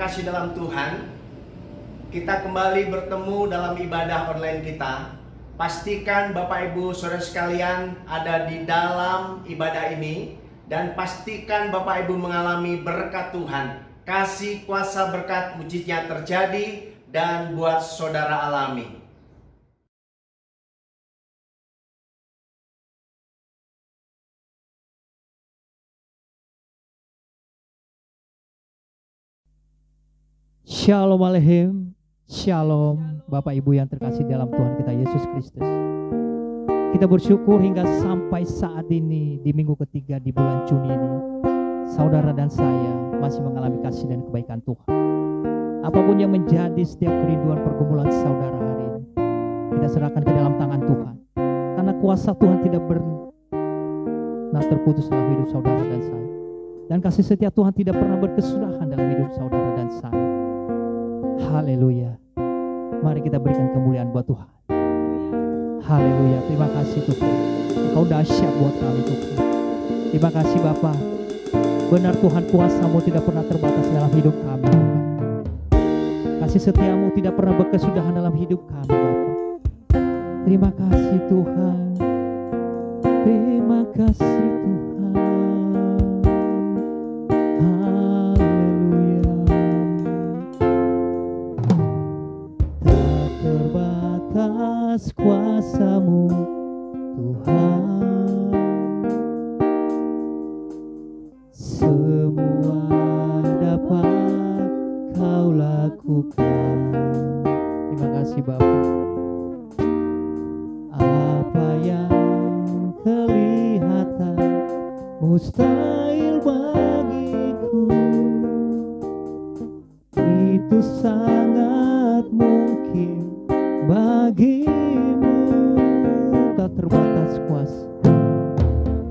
terkasih dalam Tuhan, kita kembali bertemu dalam ibadah online kita. Pastikan Bapak Ibu Saudara sekalian ada di dalam ibadah ini, dan pastikan Bapak Ibu mengalami berkat Tuhan. Kasih kuasa berkat mujizat terjadi dan buat saudara alami. Shalom Aleichem, Shalom Bapak Ibu yang terkasih dalam Tuhan kita Yesus Kristus. Kita bersyukur hingga sampai saat ini di minggu ketiga di bulan Juni ini, saudara dan saya masih mengalami kasih dan kebaikan Tuhan. Apapun yang menjadi setiap kerinduan pergumulan saudara hari ini, kita serahkan ke dalam tangan Tuhan. Karena kuasa Tuhan tidak pernah terputus dalam hidup saudara dan saya. Dan kasih setia Tuhan tidak pernah berkesudahan dalam hidup saudara dan saya. Haleluya. Mari kita berikan kemuliaan buat Tuhan. Haleluya. Terima kasih Tuhan, Engkau dahsyat buat kami Tuhan. Terima kasih Bapa. Benar Tuhan, kuasa-Mu tidak pernah terbatas dalam hidup kami Tuhan. Kasih setia-Mu tidak pernah berkesudahan dalam hidup kami Bapa. Terima kasih Tuhan. Terima kasih Tuhan. Haleluya. Tak terbatas kuasa-Mu Tuhan. Semua dapat Kau lakukan. Terima kasih Bapa. Apa yang kelihatan mustahil bagiku, itu sangat mungkin bagimu. Tak terbatas kuasa,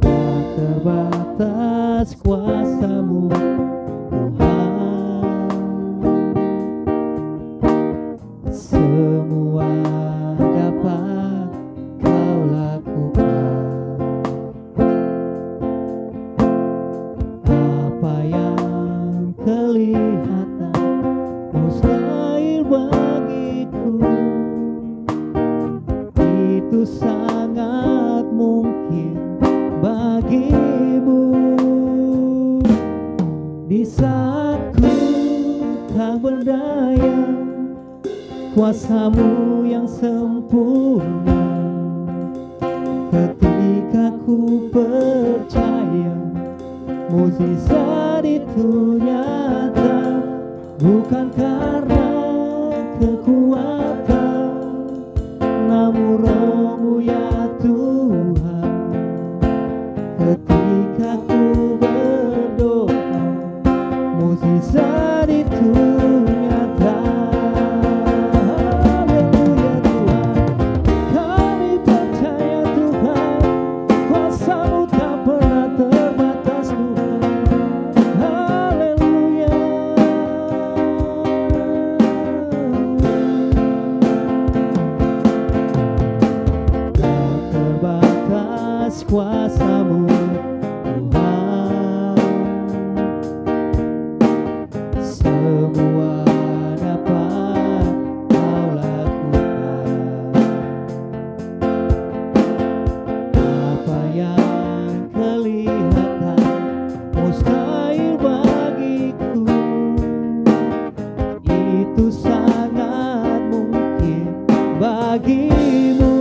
tak terbatas kuasa-Mu Tuhan. Semua dapat Kau lakukan. Apa yang kelihatan mustahil bagiku, itu sangat mungkin bagimu. Di saat ku tak berdaya, kuasa-Mu yang sempurna. Ketika ku percaya, mukjizat itu nyata. Bukan karena kekuatan, namun Roh-Mu ya Tuhan. Ketika ku berdoa, mukjizat itu nyata. Haleluya Tuhan, kami percaya Tuhan, kuasa-Mu tak pernah terbatas Tuhan. Haleluya. Tak terbatas kuasa-Mu Tuhan. Semua dapat Kau lakukan. Apa yang kelihatan mustahil bagiku, itu sangat mungkin bagimu.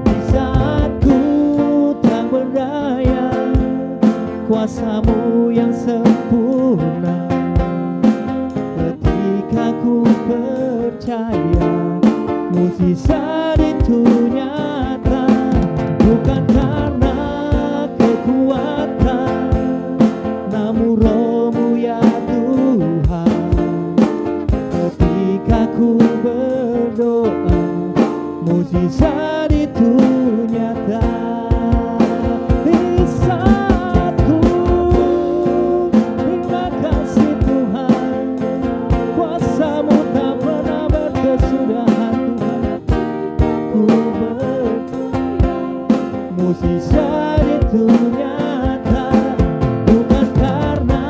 Di saat ku tak berdaya, kuasa-Mu yang sempurna. Ketika ku percaya, mukjizat itu nyata. Bukan karena kekuatan, namun Roh-Mu ya Tuhan. Ketika ku berdoa, mukjizat itu nyata. Di saat ku, terima kasih Tuhan, kuasa-Mu tak pernah berkesudahan Tuhan. Ku berdoa, mukjizat itu nyata. Bukan karena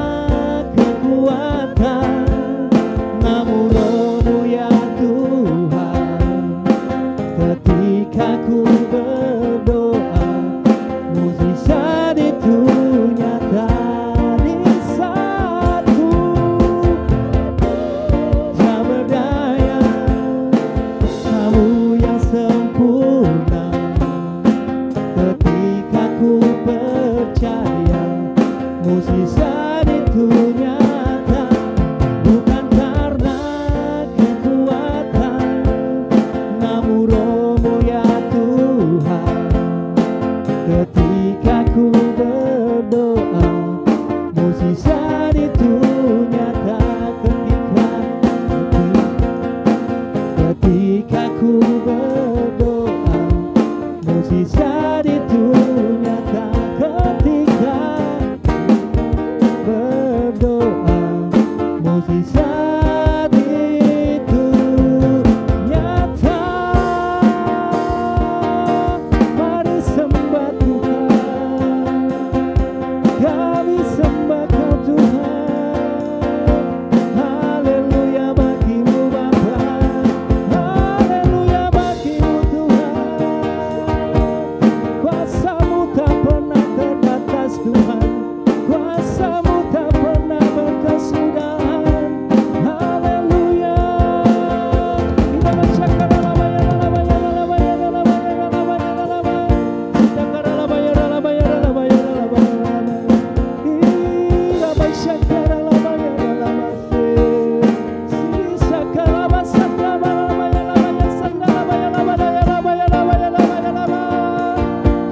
kekuatan, ku berdoa, mujizat itu nyata ketika berdoa, mujizat itu nyata. Mari sembah Tuhan, kami sembah Kau Tuhan. Haleluya bagimu Bapa, haleluya bagimu Tuhan. Kuasa-Mu tak pernah terbatas Tuhan, kuasa-Mu tak pernah berkesudahan. Haleluya. Kita bersyukur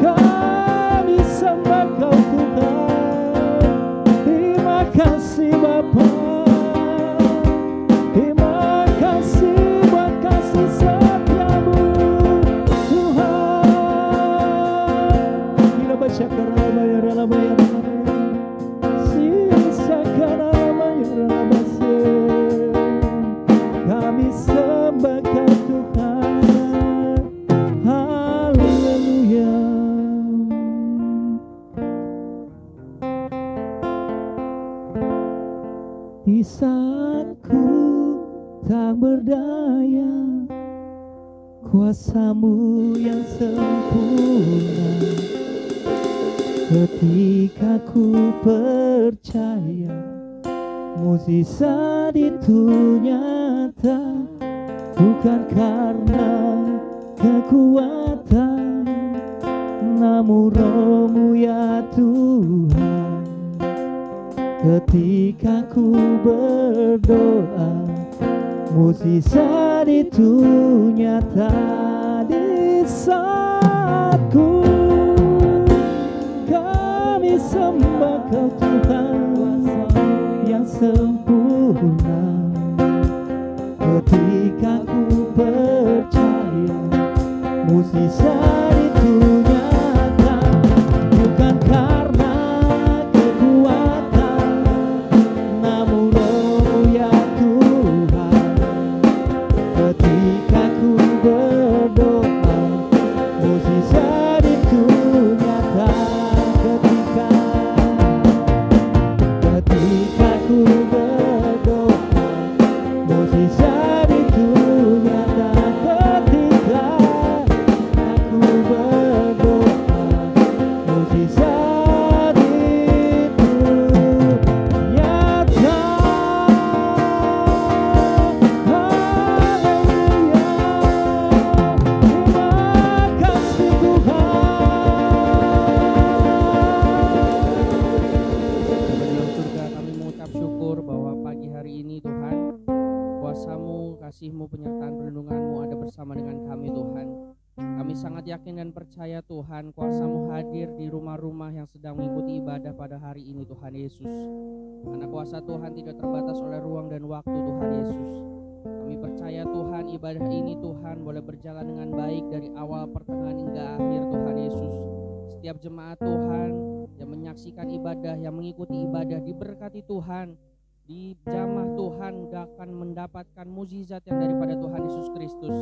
kami sembah Kau Tuhan. Terima kasih Bapa, terima kasih buat kasih setia-Mu Tuhan. Kita bersyukur kami sembah Kau Tuhan. Haleluya. Di saat ku tak berdaya, kuasa-Mu yang sempurna. Ketika ku percaya, mujizat itu nyata, bukan karena kekuatan, namun Roh-Mu ya Tuhan. Ketika ku berdoa, mujizat itu nyata. Di saat ku kami sembah Kau Tuhan yang sempurna. Ketika ku percaya, mujizat itu nyata, bukan karena kekuatan, namun Roh-Mu ya Tuhan. Ketika ku berdoa, mujizat itu nyata. Ketika ku berdoa, mujizat itu nyata. Ketika aku berdoa, mujizat itu nyata. Haleluya. Terima kasih Dalam surga, kami mengucap syukur bahwa pagi hari ini Tuhan, kuasa-Mu, kasih-Mu, penyertaan perlindungan-Mu ada bersama dengan kami Tuhan. Kami sangat yakin dan percaya Tuhan, kuasa-Mu hadir di rumah-rumah yang sedang mengikuti ibadah pada hari ini Tuhan Yesus. Karena kuasa Tuhan tidak terbatas oleh ruang dan waktu Tuhan Yesus. Kami percaya Tuhan, ibadah ini Tuhan boleh berjalan dengan baik dari awal, pertengahan hingga akhir Tuhan Yesus. Setiap jemaat Tuhan yang menyaksikan ibadah, yang mengikuti ibadah, diberkati Tuhan, dijamah Tuhan, akan mendapatkan mukjizat yang daripada Tuhan Yesus Kristus.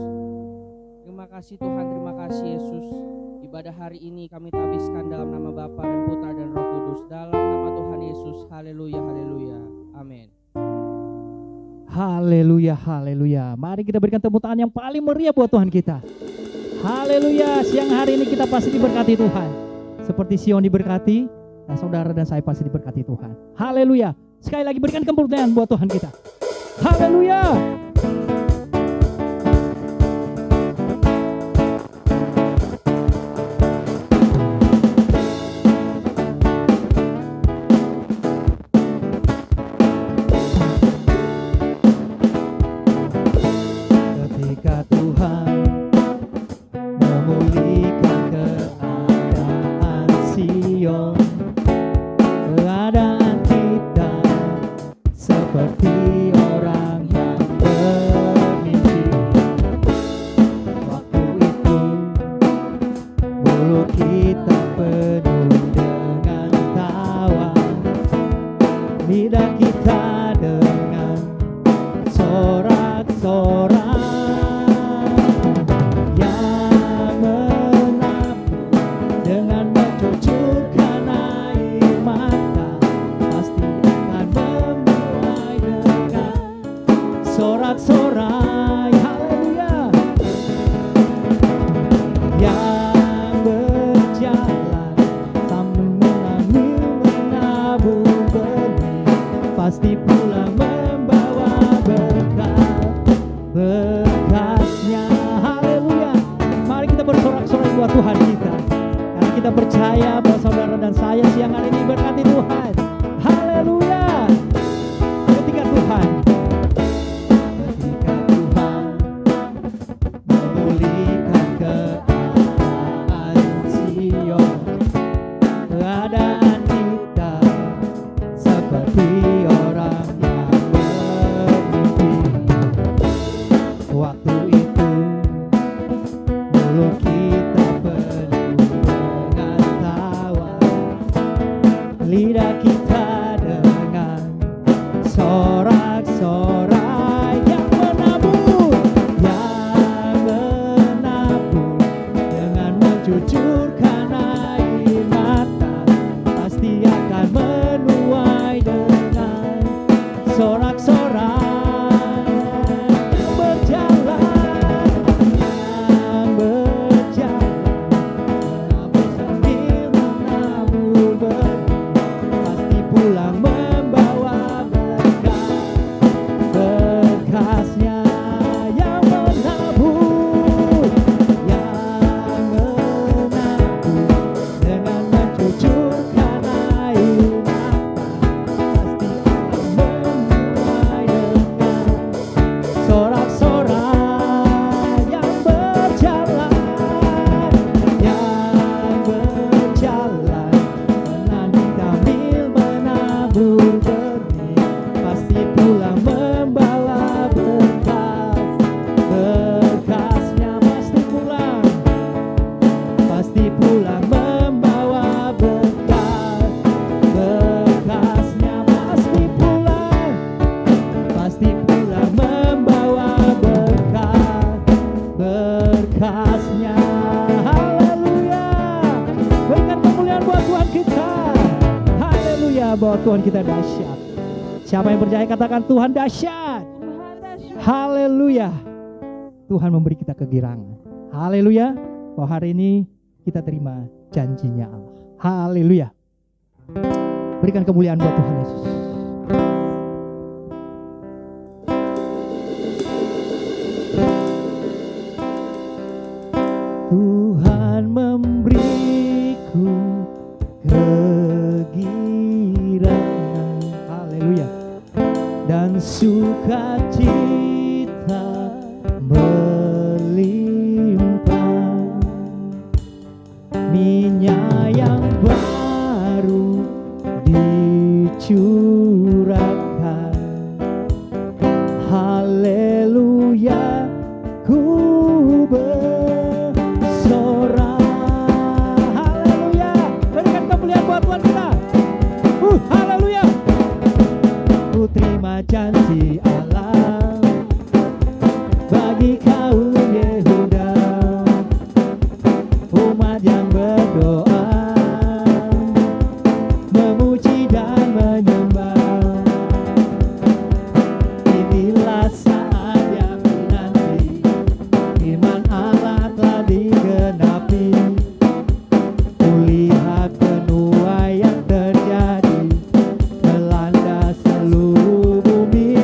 Terima kasih Tuhan, terima kasih Yesus. Ibadah hari ini kami tabiskan dalam nama Bapa dan Putra dan Roh Kudus, dalam nama Tuhan Yesus. Haleluya, haleluya, amin. Haleluya, haleluya. Mari kita berikan tepuk tangan yang paling meriah buat Tuhan kita. Haleluya. Siang hari ini kita pasti diberkati Tuhan. Seperti Sion diberkati, dan saudara dan saya pasti diberkati Tuhan. Haleluya. Sekali lagi berikan kemuliaan buat Tuhan kita. Haleluya. Ketika Tuhan memulihkan keadaan Sion, keadaan kita seperti orang yang bermimpi. berkasnya. Haleluya. Berikan kemuliaan buat Tuhan kita. Haleluya, bahwa Tuhan kita dahsyat. Siapa yang percaya katakan Tuhan dahsyat. Haleluya. Tuhan memberi kita kegirangan. Haleluya. Bahwa hari ini kita terima janjinya Allah. Haleluya. Berikan kemuliaan buat Tuhan Yesus. Tuhan memberiku kegirangan, haleluya, dan sukacita melimpah, minyak yang baru dicurahkan, haleluya, ku bersorak, haleluya. Berikan kemuliaan buat Tuhan kita. Haleluya. Ku terima janji Allah bagi kaum Yehuda, umat yang berdoa, memuji dan menyembah. Inilah saat yang dinanti, firman Allah telah digenapi. Kulihat penuai yang terjadi melanda seluruh bumi.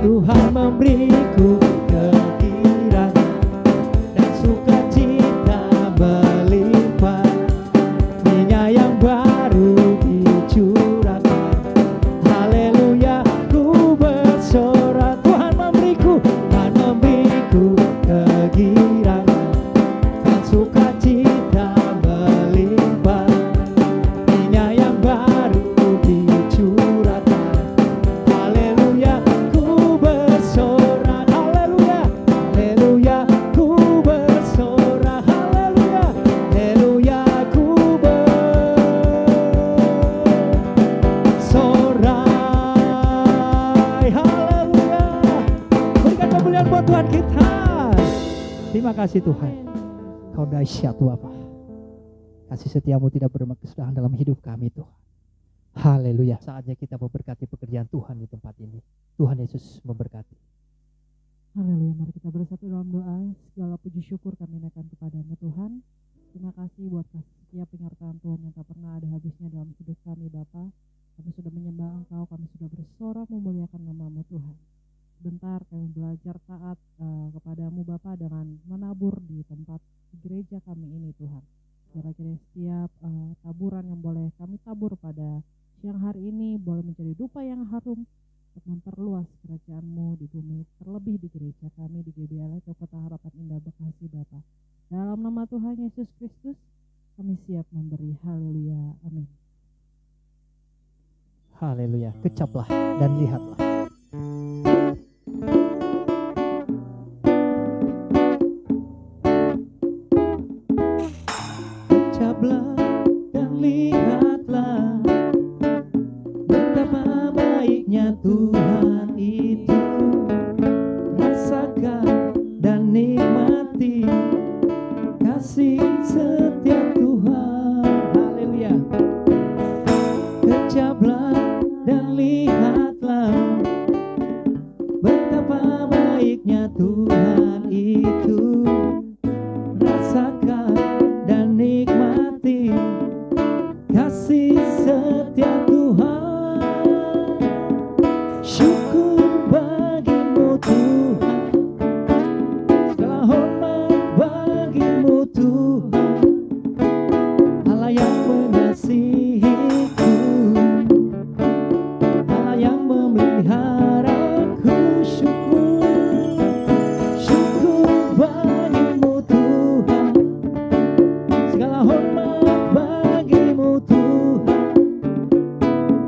Tuhan memberiku kegirangan dan sukacita melimpah, minyak yang baru dicurahkan, haleluya, ku bersorak. Tuhan memberiku kegirangan dan sukacita melimpah, minyak yang baru dicurahkan, haleluya, ku bersorak, haleluya, haleluya, ku bersorak, haleluya, haleluya, ku bersorak, haleluya. Berikan kemuliaan buat Tuhan kita. Terima kasih Tuhan, Kau dahsyat Bapa. Kasih setiamu tidak berkesudahan dalam hidup kami Tuhan. Haleluya. Saatnya kita memberkati pekerjaan Tuhan di tempat ini. Tuhan Yesus memberkati. Haleluya, mari kita bersatu dalam doa. Segala puji syukur kami naikkan kepadamu Tuhan. Terima kasih buat kasih setia penyertaan Tuhan yang tak pernah ada habisnya dalam hidup kami Bapa. Kami sudah menyembah Engkau, kami sudah bersorak memuliakan nama-Mu Tuhan. Sebentar kami belajar taat kepadamu Bapa dengan menabur di tempat gereja kami ini Tuhan. Kira-kira setiap taburan yang boleh kami tabur pada siang hari ini boleh menjadi dupa yang harum untuk memperluas kerajaan-Mu di bumi, terlebih di gereja kami di GBL atau Kota Harapan Indah Bekasi Bapa. Dalam nama Tuhan Yesus Kristus kami siap memberi. Haleluya, amin. Haleluya. Kecaplah dan lihatlah. Kecaplah dan lihatlah betapa baiknya Tuhan itu. Rasakan dan nikmati kasih setia Tuhan. Haleluya. Kecaplah dan lihatlah betapa baiknya Tuhan itu. Rasakan dan nikmati kasih setia Tuhan. Syukur bagimu Tuhan, segala hormat bagimu Tuhan, Allah yang mengasihiku, Allah yang memeliharaku. Syukur bagimu Tuhan, segala hormat bagimu Tuhan,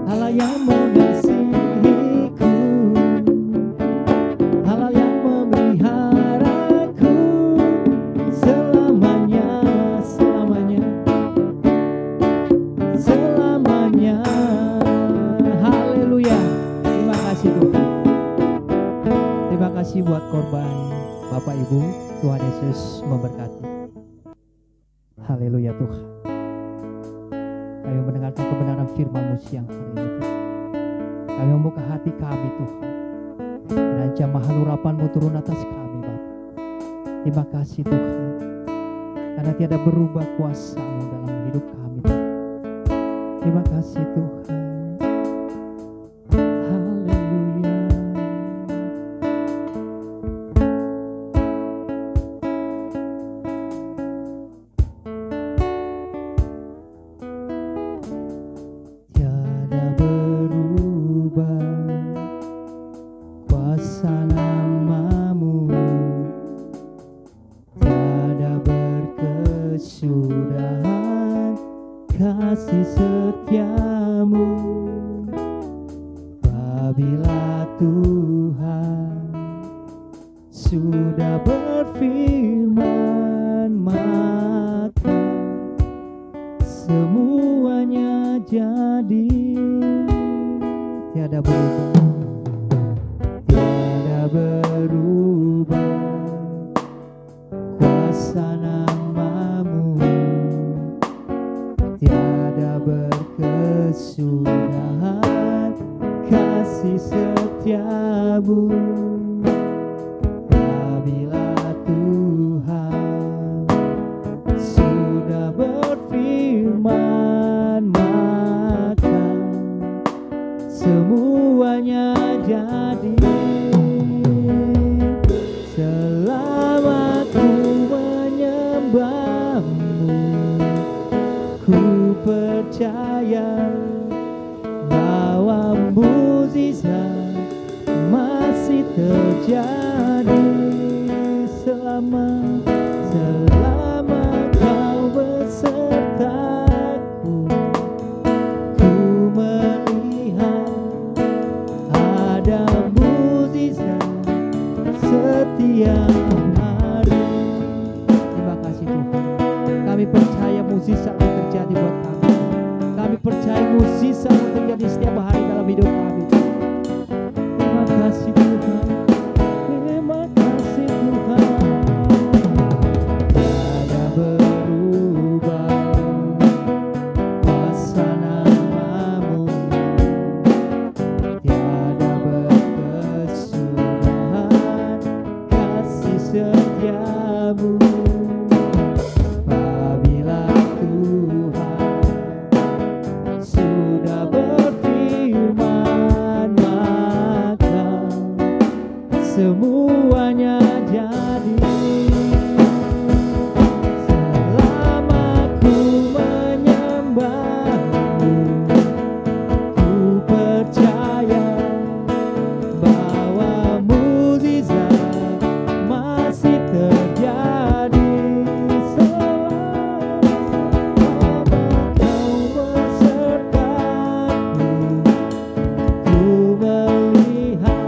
Allah yang mengasihiku, Allah yang memeliharaku selamanya, selamanya, selamanya. Haleluya. Terima kasih Tuhan. Terima kasih buat korban Bapak Ibu, Tuhan Yesus memberkati. Haleluya Tuhan. Kami mendengarkan kebenaran firman-Mu siang hari ini Tuhan. Kami membuka hati kami Tuhan. Dan jamah urapan-Mu turun atas kami Bapak. Terima kasih Tuhan. Karena tiada berubah kuasa-Mu dalam hidup kami Tuhan. Terima kasih Tuhan. Haleluya. Tiada berubah kuasa nama-Mu, tiada berkesudahan kasih setia-Mu. Apabila Tuhan sudah berfirman, maka semuanya jadi. Tiada berubah, tiada berubah kuasa nama-Mu, tiada berkesudahan kasih setia-Mu. Apabila Tuhan sudah berfirman, maka semuanya jadi. Selama ku menyembah-Mu, ku percaya bahwa mukjizat masih terjadi. Selama Kau besertaku, ku melihat ada mukjizat setiap hari. Terima kasih Tuhan. Kami percaya mukjizat akan terjadi buat kami. Kami percaya mukjizat akan terjadi setiap hari dalam hidup kami. Terima kasih Tuhan. Terima kasih Tuhan. Tiada berubah kuasa nama-Mu, tiada berkesudahan kasih setia-Mu. Apabila Tuhan sudah berfirman, maka semuanya jadi. Selama ku menyembah-Mu, ku percaya bahwa mukjizat masih terjadi. Selama Kau besertaku, ku melihat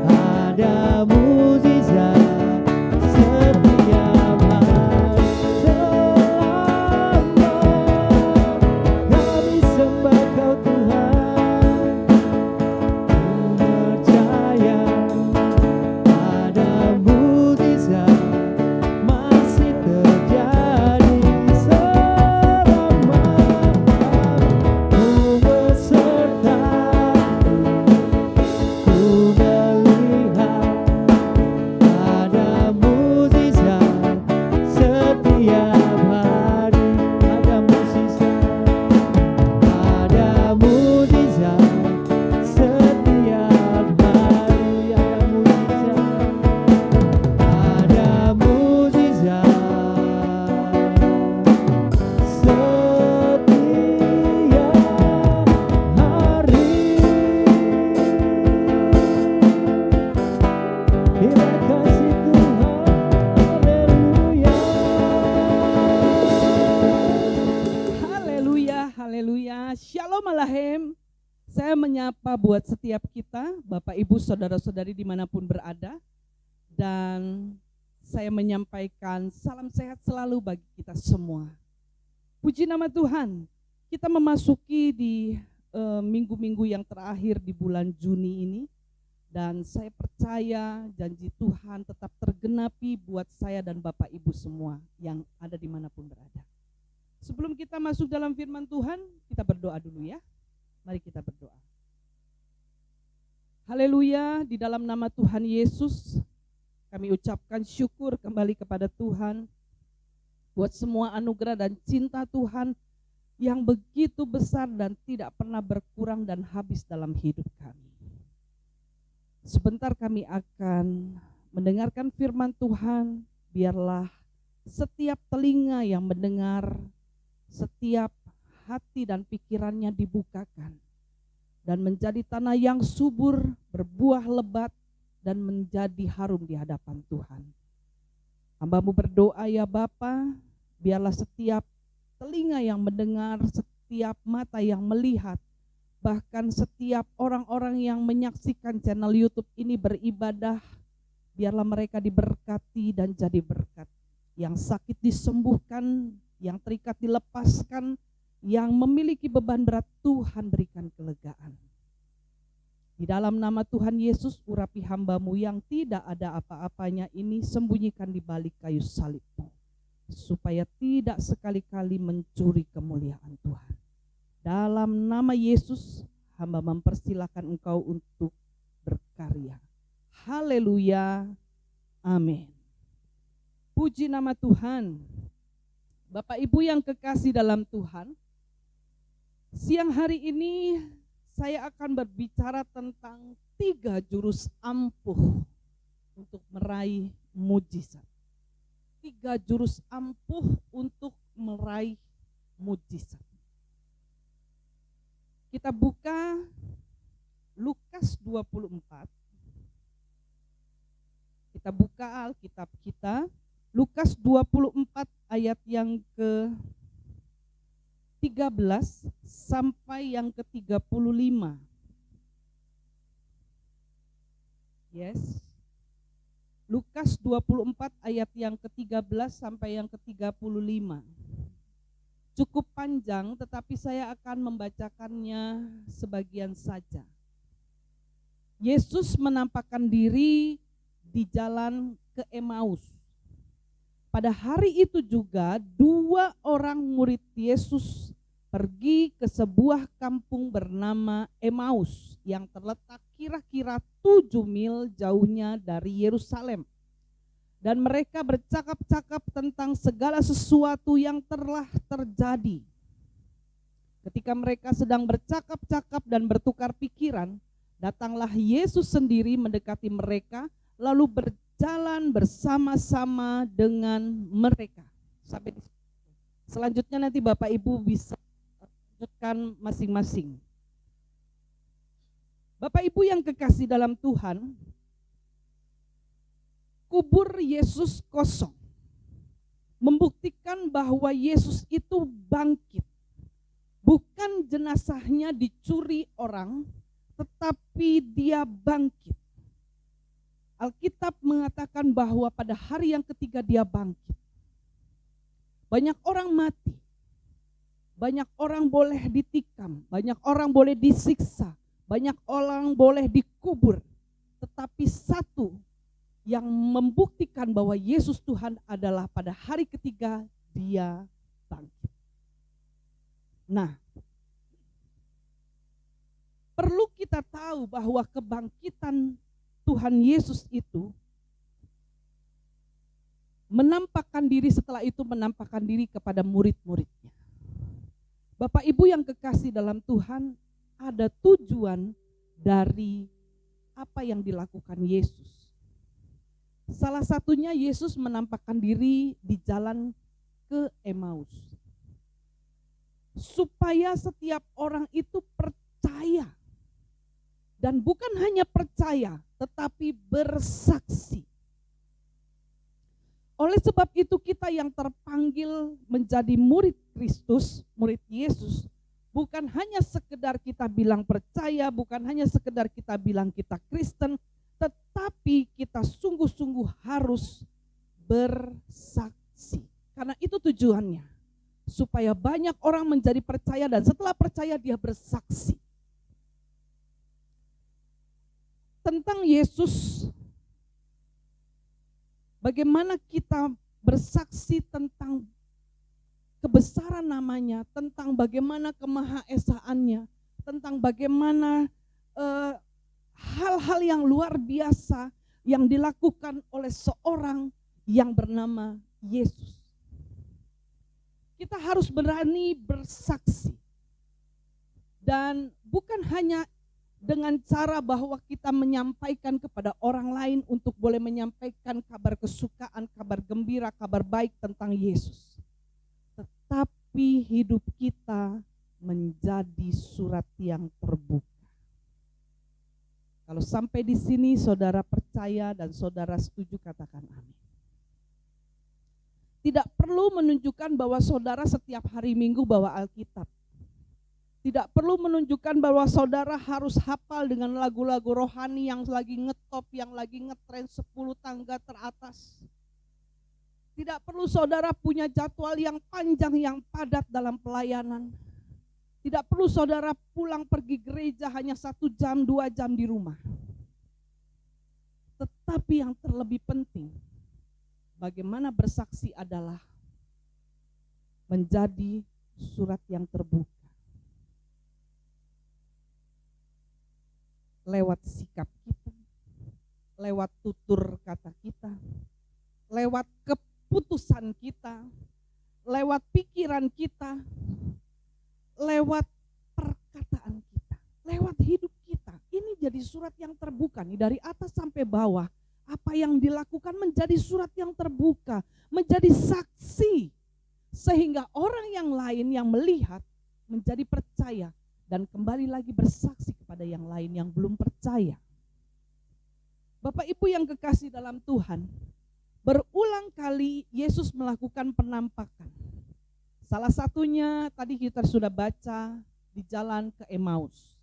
ada mukjizat setiap hari. Selama kami sembah Kau Tuhan, ku percaya ada mukjizat masih terjadi. Selama Kau besertaku, ku melihat ada mukjizat setiap hari. Ada mukjizat, ada mukjizat setiap hari. Ada mukjizat, ada mukjizat setiap hari. Terima kasih Tuhan. Haleluya. Haleluya, haleluya. Shalom Alahem. Saya menyapa buat setiap kita, Bapak Ibu, Saudara-saudari dimanapun berada. Dan saya menyampaikan salam sehat selalu bagi kita semua. Puji nama Tuhan. Kita memasuki di minggu-minggu yang terakhir di bulan Juni ini. Dan saya percaya janji Tuhan tetap tergenapi buat saya dan Bapak Ibu semua yang ada dimanapun berada. Sebelum kita masuk dalam firman Tuhan, kita berdoa dulu ya. Mari kita berdoa. Haleluya, di dalam nama Tuhan Yesus, kami ucapkan syukur kembali kepada Tuhan buat semua anugerah dan cinta Tuhan yang begitu besar dan tidak pernah berkurang dan habis dalam hidup kami. Sebentar kami akan mendengarkan firman Tuhan, biarlah setiap telinga yang mendengar, setiap hati dan pikirannya dibukakan, dan menjadi tanah yang subur, berbuah lebat, dan menjadi harum di hadapan Tuhan. Hamba-Mu berdoa ya Bapa, biarlah setiap telinga yang mendengar, setiap mata yang melihat, bahkan setiap orang-orang yang menyaksikan channel YouTube ini beribadah, biarlah mereka diberkati dan jadi berkat. Yang sakit disembuhkan, yang terikat dilepaskan, yang memiliki beban berat Tuhan berikan kelegaan. Di dalam nama Tuhan Yesus, urapi hamba-Mu yang tidak ada apa-apanya ini, sembunyikan di balik kayu salib-Mu, supaya tidak sekali-kali mencuri kemuliaan Tuhan. Dalam nama Yesus, hamba mempersilakan Engkau untuk berkarya. Haleluya, amin. Puji nama Tuhan. Bapak Ibu yang kekasih dalam Tuhan, siang hari ini saya akan berbicara tentang 3 jurus ampuh untuk meraih mujizat. 3 jurus ampuh untuk meraih mujizat. Kita buka Lukas 24. Kita buka Alkitab kita, Lukas 24 ayat yang ke-13 sampai yang ke-35. Yes. Lukas 24 ayat yang ke-13 sampai yang ke-35. Cukup panjang, tetapi saya akan membacakannya sebagian saja. Yesus menampakkan diri di jalan ke Emmaus. Pada hari itu juga 2 orang murid Yesus pergi ke sebuah kampung bernama Emmaus yang terletak kira-kira 7 mil jauhnya dari Yerusalem. Dan mereka bercakap-cakap tentang segala sesuatu yang telah terjadi. Ketika mereka sedang bercakap-cakap dan bertukar pikiran, datanglah Yesus sendiri mendekati mereka, lalu berjalan bersama-sama dengan mereka. Sampai selanjutnya nanti Bapak Ibu bisa lanjutkan masing-masing. Bapak Ibu yang kekasih dalam Tuhan, kubur Yesus kosong, membuktikan bahwa Yesus itu bangkit. Bukan jenazahnya dicuri orang, tetapi dia bangkit. Alkitab mengatakan bahwa pada hari yang ketiga dia bangkit. Banyak orang mati, banyak orang boleh ditikam, banyak orang boleh disiksa, banyak orang boleh dikubur. Tetapi satu yang membuktikan bahwa Yesus Tuhan adalah pada hari ketiga dia bangkit. Nah, perlu kita tahu bahwa kebangkitan Tuhan Yesus itu menampakkan diri, setelah itu menampakkan diri kepada murid-muridnya. Bapak Ibu yang kekasih dalam Tuhan, ada tujuan dari apa yang dilakukan Yesus. Salah satunya Yesus menampakkan diri di jalan ke Emmaus, supaya setiap orang itu percaya. Dan bukan hanya percaya, tetapi bersaksi. Oleh sebab itu kita yang terpanggil menjadi murid Kristus, murid Yesus, bukan hanya sekedar kita bilang percaya, bukan hanya sekedar kita bilang kita Kristen, tetapi kita sungguh-sungguh harus bersaksi. Karena itu tujuannya, supaya banyak orang menjadi percaya dan setelah percaya dia bersaksi. tentang Yesus, bagaimana kita bersaksi tentang kebesaran namanya, tentang bagaimana kemahaesaannya, tentang bagaimana hal-hal yang luar biasa yang dilakukan oleh seorang yang bernama Yesus. Kita harus berani bersaksi. Dan bukan hanya dengan cara bahwa kita menyampaikan kepada orang lain untuk boleh menyampaikan kabar kesukaan, kabar gembira, kabar baik tentang Yesus. Tetapi hidup kita menjadi surat yang terbuka. Kalau sampai di sini saudara percaya dan saudara setuju, katakan amin. Tidak perlu menunjukkan bahwa saudara setiap hari Minggu bawa Alkitab. Tidak perlu menunjukkan bahwa saudara harus hafal dengan lagu-lagu rohani yang lagi ngetop, yang lagi ngetren 10 tangga teratas. Tidak perlu saudara punya jadwal yang panjang, yang padat dalam pelayanan. Tidak perlu saudara pulang pergi gereja hanya 1 jam, 2 jam di rumah. Tetapi yang terlebih penting, bagaimana bersaksi adalah menjadi surat yang terbuka. Lewat sikap kita, lewat tutur kata kita, lewat keputusan kita, lewat pikiran kita, lewat perkataan kita, lewat hidup kita. Ini jadi surat yang terbuka nih, dari atas sampai bawah. Apa yang dilakukan menjadi surat yang terbuka, menjadi saksi, sehingga orang yang lain yang melihat menjadi percaya dan kembali lagi bersaksi kepada yang lain yang belum percaya. Bapak Ibu yang kekasih dalam Tuhan, berulang kali Yesus melakukan penampakan. Salah satunya tadi kita sudah baca di jalan ke Emmaus.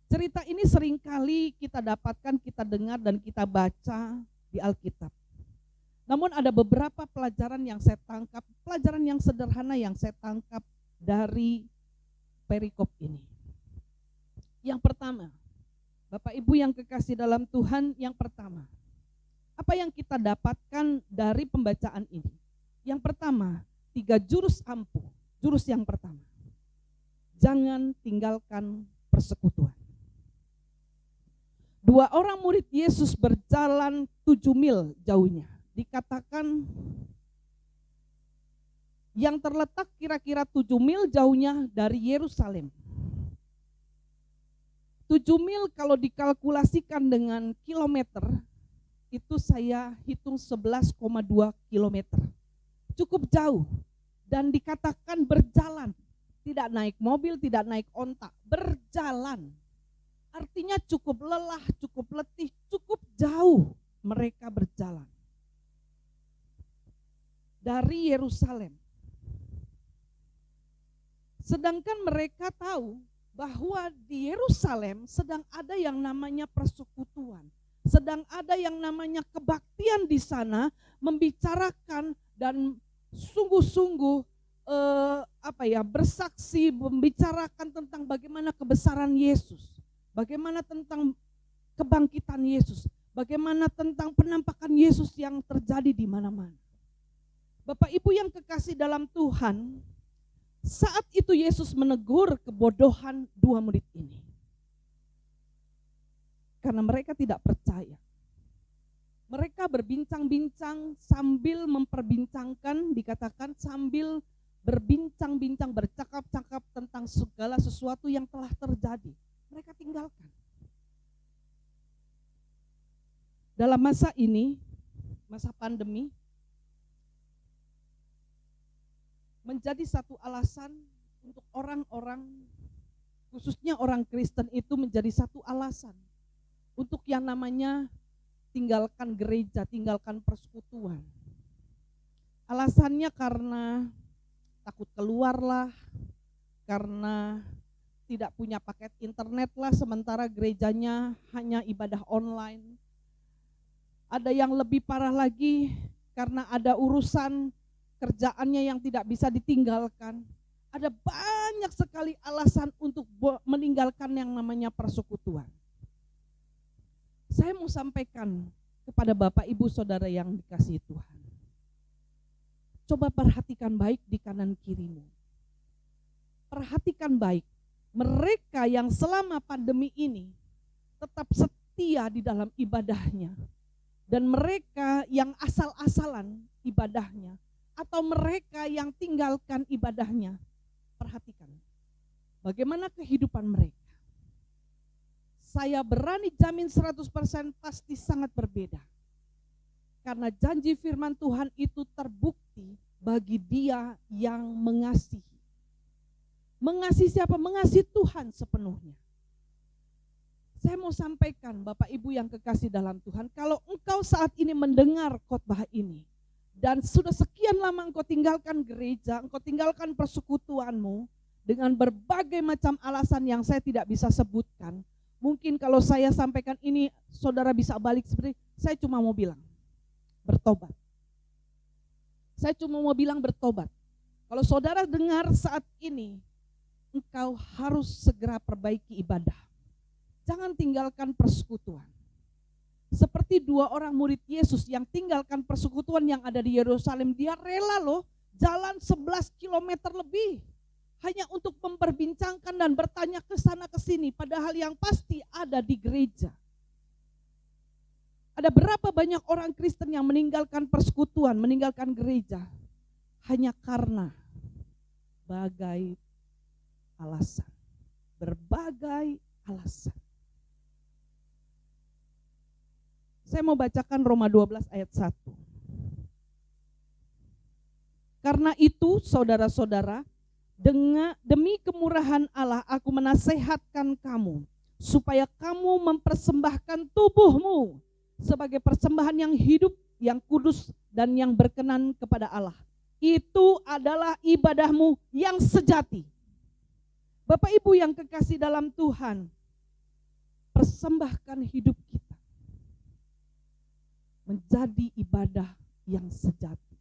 Cerita ini seringkali kita dapatkan, kita dengar dan kita baca di Alkitab. Namun ada beberapa pelajaran yang saya tangkap, pelajaran yang sederhana yang saya tangkap dari perikop ini. Yang pertama, Bapak Ibu yang kekasih dalam Tuhan, yang pertama, apa yang kita dapatkan dari pembacaan ini? Yang pertama, 3 jurus ampuh. Jurus yang pertama, jangan tinggalkan persekutuan. 2 orang murid Yesus berjalan 7 mil jauhnya. Dikatakan yang terletak kira-kira 7 mil jauhnya dari Yerusalem. 7 mil kalau dikalkulasikan dengan kilometer, itu saya hitung 11,2 kilometer. Cukup jauh. Dan dikatakan berjalan. Tidak naik mobil, tidak naik onta. Berjalan. Artinya cukup lelah, cukup letih, cukup jauh mereka berjalan. Dari Yerusalem. Sedangkan mereka tahu bahwa di Yerusalem sedang ada yang namanya persekutuan. Sedang ada yang namanya kebaktian di sana, membicarakan dan sungguh-sungguh bersaksi, membicarakan tentang bagaimana kebesaran Yesus, bagaimana tentang kebangkitan Yesus, bagaimana tentang penampakan Yesus yang terjadi di mana-mana. Bapak Ibu yang kekasih dalam Tuhan, saat itu Yesus menegur kebodohan 2 murid ini. Karena mereka tidak percaya. Mereka berbincang-bincang sambil memperbincangkan, dikatakan sambil berbincang-bincang, bercakap-cakap tentang segala sesuatu yang telah terjadi. Mereka tinggalkan. Dalam masa ini, masa pandemi, menjadi satu alasan untuk orang-orang, khususnya orang Kristen itu menjadi satu alasan untuk yang namanya tinggalkan gereja, tinggalkan persekutuan. Alasannya karena takut keluar lah, karena tidak punya paket internet lah, sementara gerejanya hanya ibadah online. Ada yang lebih parah lagi karena ada urusan kerjaannya yang tidak bisa ditinggalkan. Ada banyak sekali alasan untuk meninggalkan yang namanya persekutuan. Saya mau sampaikan kepada Bapak Ibu Saudara yang dikasihi Tuhan. Coba perhatikan baik di kanan kirimu. Perhatikan baik. Mereka yang selama pandemi ini tetap setia di dalam ibadahnya. Dan mereka yang asal-asalan ibadahnya. Atau mereka yang tinggalkan ibadahnya. Perhatikan. Bagaimana kehidupan mereka. Saya berani jamin 100% pasti sangat berbeda. Karena janji firman Tuhan itu terbukti bagi dia yang mengasihi. Mengasihi siapa? Mengasihi Tuhan sepenuhnya. Saya mau sampaikan Bapak Ibu yang kekasih dalam Tuhan, kalau engkau saat ini mendengar khotbah ini, dan sudah sekian lama engkau tinggalkan gereja, engkau tinggalkan persekutuanmu, dengan berbagai macam alasan yang saya tidak bisa sebutkan, mungkin kalau saya sampaikan ini, saudara bisa balik seperti, saya cuma mau bilang, bertobat. Saya cuma mau bilang bertobat. Kalau saudara dengar saat ini, engkau harus segera perbaiki ibadah. Jangan tinggalkan persekutuan. Seperti 2 orang murid Yesus yang tinggalkan persekutuan yang ada di Yerusalem, dia rela loh jalan 11 kilometer lebih. Hanya untuk memperbincangkan dan bertanya ke sana ke sini, padahal yang pasti ada di gereja. Ada berapa banyak orang Kristen yang meninggalkan persekutuan, meninggalkan gereja hanya karena berbagai alasan. Berbagai alasan. Saya mau bacakan Roma 12 ayat 1. Karena itu saudara-saudara, demi kemurahan Allah aku menasehatkan kamu, supaya kamu mempersembahkan tubuhmu sebagai persembahan yang hidup, yang kudus, dan yang berkenan kepada Allah. Itu adalah ibadahmu yang sejati. Bapak Ibu yang kekasih dalam Tuhan, persembahkan hidup kita menjadi ibadah yang sejati.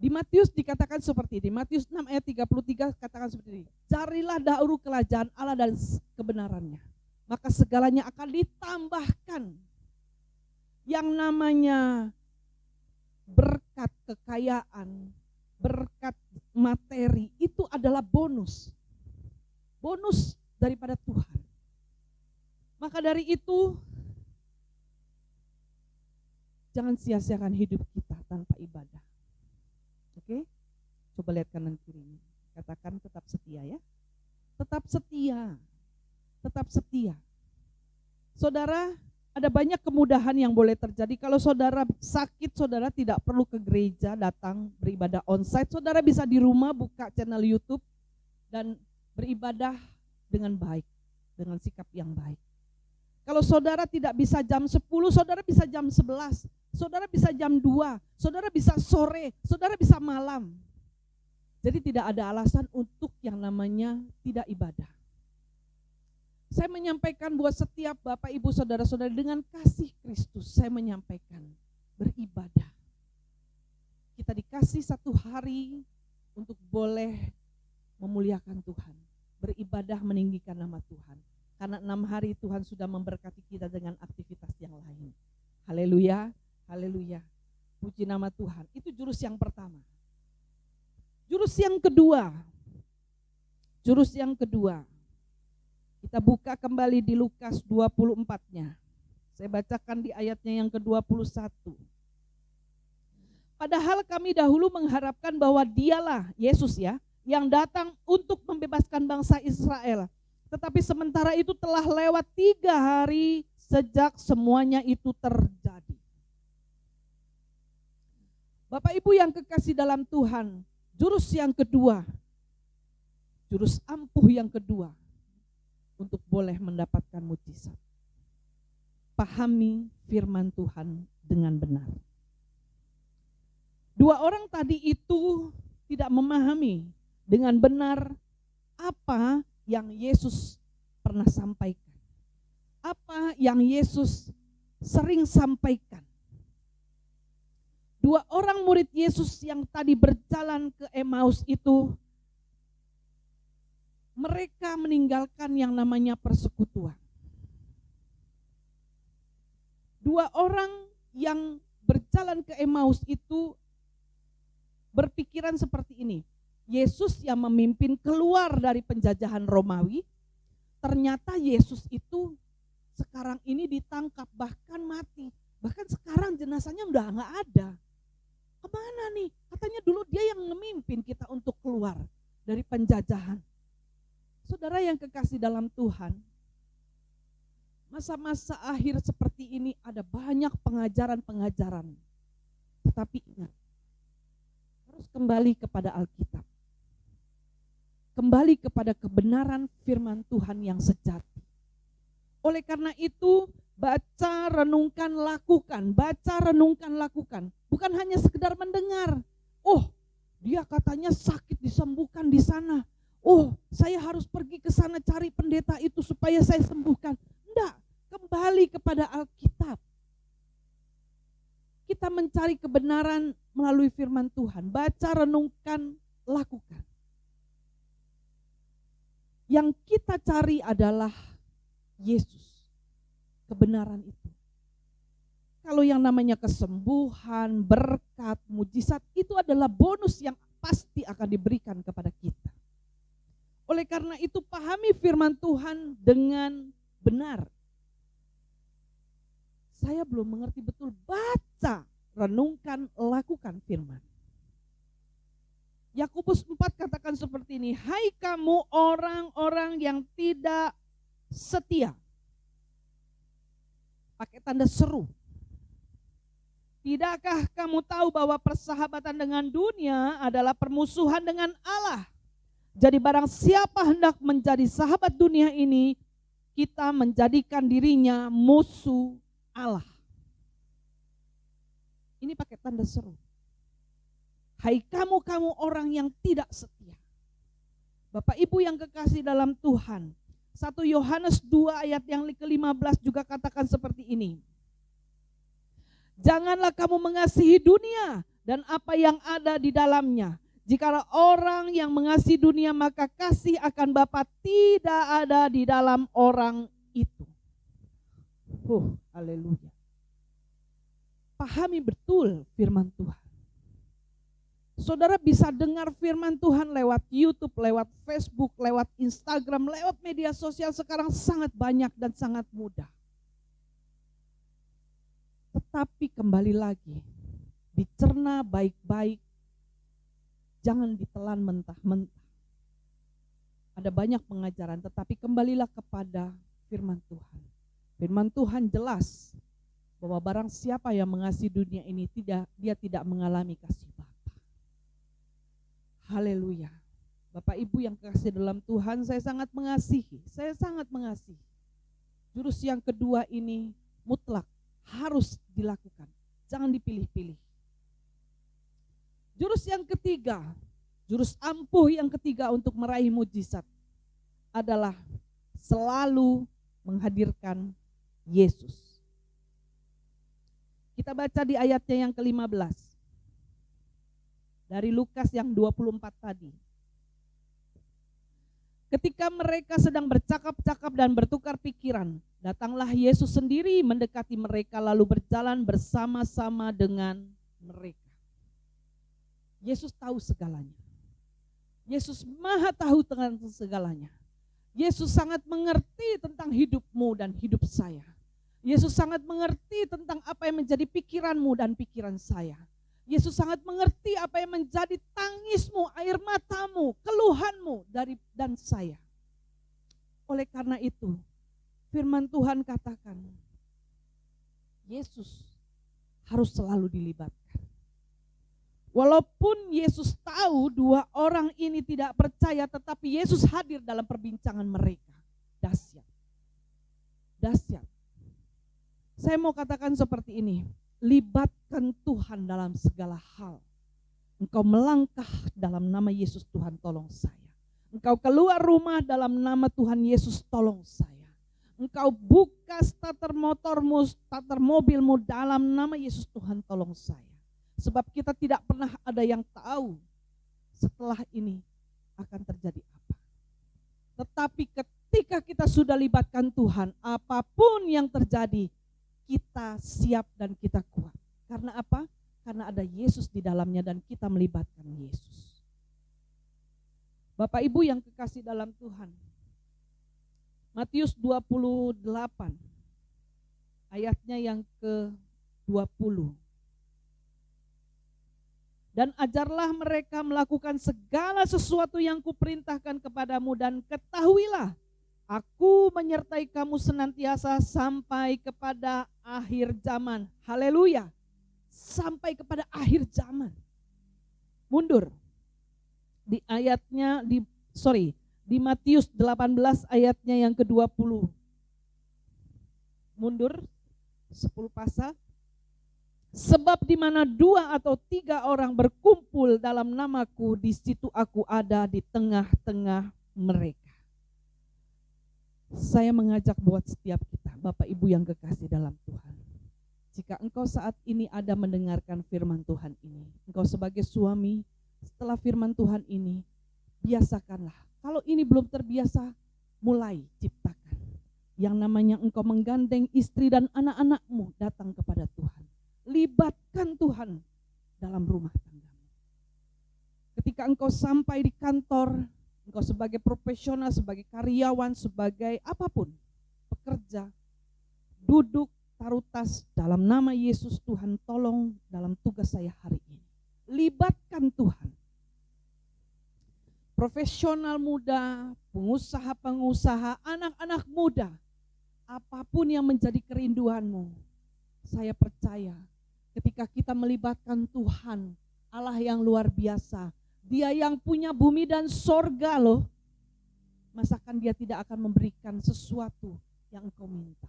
Di Matius dikatakan seperti ini, Matius 6 ayat 33 katakan seperti ini, carilah dahulu kerajaan Allah dan kebenarannya, maka segalanya akan ditambahkan. Yang namanya berkat kekayaan, berkat materi itu adalah bonus. Bonus daripada Tuhan. Maka dari itu jangan sia-siakan hidup kita tanpa ibadah. Oke? Coba lihat kanan kiri. Katakan tetap setia ya. Tetap setia. Tetap setia. Saudara, ada banyak kemudahan yang boleh terjadi. Kalau saudara sakit, saudara tidak perlu ke gereja datang beribadah onsite. Saudara bisa di rumah buka channel YouTube dan beribadah dengan baik, dengan sikap yang baik. Kalau saudara tidak bisa jam 10, saudara bisa jam 11. Saudara bisa jam 2, saudara bisa sore, saudara bisa malam. Jadi tidak ada alasan untuk yang namanya tidak ibadah. Saya menyampaikan buat setiap Bapak Ibu Saudara-saudara dengan kasih Kristus, saya menyampaikan beribadah. Kita dikasih 1 hari untuk boleh memuliakan Tuhan, beribadah meninggikan nama Tuhan. Karena 6 hari Tuhan sudah memberkati kita dengan aktivitas yang lain. Haleluya, haleluya. Puji nama Tuhan. Itu jurus yang pertama. Jurus yang kedua. Kita buka kembali di Lukas 24-nya. Saya bacakan di ayatnya yang ke-21. Padahal kami dahulu mengharapkan bahwa dialah, Yesus ya, yang datang untuk membebaskan bangsa Israel. Tetapi sementara itu telah lewat 3 hari sejak semuanya itu terjadi. Bapak Ibu yang kekasih dalam Tuhan, jurus yang kedua, jurus ampuh yang kedua, untuk boleh mendapatkan mujizat. Pahami firman Tuhan dengan benar. 2 orang tadi itu tidak memahami dengan benar apa yang Yesus pernah sampaikan. Apa yang Yesus sering sampaikan. 2 orang murid Yesus yang tadi berjalan ke Emmaus itu, mereka meninggalkan yang namanya persekutuan. Dua orang yang berjalan ke Emmaus itu berpikiran seperti ini. Yesus yang memimpin keluar dari penjajahan Romawi, ternyata Yesus itu sekarang ini ditangkap, bahkan mati. Bahkan sekarang jenazahnya udah nggak ada. Kemana nih? Katanya dulu dia yang memimpin kita untuk keluar dari penjajahan. Saudara yang kekasih dalam Tuhan, masa-masa akhir seperti ini ada banyak pengajaran-pengajaran. Tetapi ingat, harus kembali kepada Alkitab. Kembali kepada kebenaran firman Tuhan yang sejati. Oleh karena itu, baca, renungkan, lakukan. Baca, renungkan, lakukan. Bukan hanya sekedar mendengar. Oh, dia katanya sakit disembuhkan di sana. Oh, saya harus pergi ke sana cari pendeta itu supaya saya sembuhkan. Enggak, kembali kepada Alkitab. Kita mencari kebenaran melalui firman Tuhan. Baca, renungkan, lakukan. Yang kita cari adalah Yesus, kebenaran itu. Kalau yang namanya kesembuhan, berkat, mujizat itu adalah bonus yang pasti akan diberikan kepada kita. Oleh karena itu pahami firman Tuhan dengan benar. Saya belum mengerti betul, baca, renungkan, lakukan firman. Yakobus 4 katakan seperti ini, hai kamu orang-orang yang tidak setia. Pakai tanda seru. Tidakkah kamu tahu bahwa persahabatan dengan dunia adalah permusuhan dengan Allah? Jadi barang siapa hendak menjadi sahabat dunia ini, kita menjadikan dirinya musuh Allah. Ini pakai tanda seru. Hai kamu orang yang tidak setia. Bapak Ibu yang kekasih dalam Tuhan, 1 Yohanes 2 ayat yang ke-15 juga katakan seperti ini. Janganlah kamu mengasihi dunia dan apa yang ada di dalamnya. Jikalau orang yang mengasihi dunia, maka kasih akan Bapa tidak ada di dalam orang itu. Haleluya. Pahami betul firman Tuhan. Saudara bisa dengar firman Tuhan lewat YouTube, lewat Facebook, lewat Instagram, lewat media sosial sekarang sangat banyak dan sangat mudah. Tetapi kembali lagi, dicerna baik-baik, jangan ditelan mentah-mentah. Ada banyak pengajaran, tetapi kembalilah kepada firman Tuhan. Firman Tuhan jelas bahwa barang siapa yang mengasihi dunia ini, dia tidak mengalami kasih Bapa. Haleluya. Bapak Ibu yang kasih dalam Tuhan, saya sangat mengasihi. Jurus yang kedua ini mutlak, harus dilakukan. Jangan dipilih-pilih. Jurus yang ketiga, jurus ampuh yang ketiga untuk meraih mujizat adalah selalu menghadirkan Yesus. Kita baca di ayatnya yang ke-15. Dari Lukas yang 24 tadi. Ketika mereka sedang bercakap-cakap dan bertukar pikiran, datanglah Yesus sendiri mendekati mereka lalu berjalan bersama-sama dengan mereka. Yesus tahu segalanya. Yesus maha tahu tentang segalanya. Yesus sangat mengerti tentang hidupmu dan hidup saya. Yesus sangat mengerti tentang apa yang menjadi pikiranmu dan pikiran saya. Yesus sangat mengerti apa yang menjadi tangismu, air matamu, keluhanmu dan saya. Oleh karena itu, firman Tuhan katakan, Yesus harus selalu dilibatkan. Walaupun Yesus tahu dua orang ini tidak percaya, tetapi Yesus hadir dalam perbincangan mereka. Dahsyat. Dahsyat. Saya mau katakan seperti ini. Libatkan Tuhan dalam segala hal. Engkau melangkah dalam nama Yesus, Tuhan tolong saya. Engkau keluar rumah dalam nama Tuhan Yesus, tolong saya. Engkau buka starter motormu, starter mobilmu dalam nama Yesus, Tuhan tolong saya. Sebab kita tidak pernah ada yang tahu setelah ini akan terjadi apa. Tetapi ketika kita sudah libatkan Tuhan, apapun yang terjadi, kita siap dan kita kuat. Karena apa? Karena ada Yesus di dalamnya dan kita melibatkan Yesus. Bapak Ibu yang kekasih dalam Tuhan, Matius 28 ayatnya yang ke-20. Dan ajarlah mereka melakukan segala sesuatu yang kuperintahkan kepadamu, dan ketahuilah, aku menyertai kamu senantiasa sampai kepada akhir zaman. Haleluya. Sampai kepada akhir zaman. Mundur. Di ayatnya, di Matius 18 ayatnya yang ke-20. Mundur 10 pasal. Sebab di mana 2 atau 3 orang berkumpul dalam namaku, di situ aku ada di tengah-tengah mereka. Saya mengajak buat setiap kita, Bapak Ibu yang kekasih dalam Tuhan. Jika engkau saat ini ada mendengarkan firman Tuhan ini, engkau sebagai suami, setelah firman Tuhan ini, biasakanlah. Kalau ini belum terbiasa, mulai ciptakan. Yang namanya engkau menggandeng istri dan anak-anakmu datang kepada Tuhan. Libatkan Tuhan dalam rumah tanggamu. Ketika engkau sampai di kantor, engkau sebagai profesional, sebagai karyawan, sebagai apapun, pekerja, duduk, taruh tas, dalam nama Yesus Tuhan tolong dalam tugas saya hari ini. Libatkan Tuhan. Profesional muda, pengusaha-pengusaha, anak-anak muda, apapun yang menjadi kerinduanmu, saya percaya ketika kita melibatkan Tuhan, Allah yang luar biasa, Dia yang punya bumi dan sorga loh, masakan Dia tidak akan memberikan sesuatu yang engkau minta.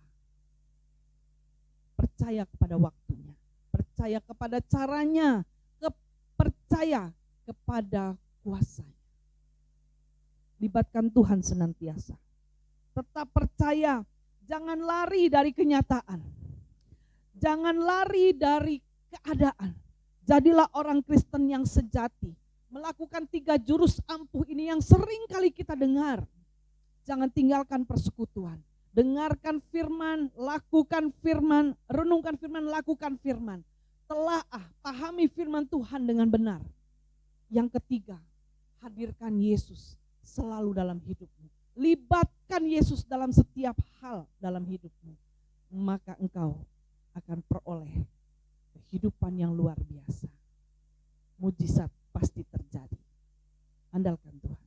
Percaya kepada waktunya, percaya kepada caranya, percaya kepada kuasanya. Libatkan Tuhan senantiasa. Tetap percaya, jangan lari dari kenyataan. Jangan lari dari keadaan. Jadilah orang Kristen yang sejati. Melakukan 3 jurus ampuh ini yang sering kali kita dengar. Jangan tinggalkan persekutuan. Dengarkan firman, lakukan firman, renungkan firman, lakukan firman. Telaah, pahami firman Tuhan dengan benar. Yang ketiga, hadirkan Yesus selalu dalam hidupmu. Libatkan Yesus dalam setiap hal dalam hidupmu. Maka engkau akan peroleh kehidupan yang luar biasa. Mujizat pasti terjadi. Andalkan Tuhan.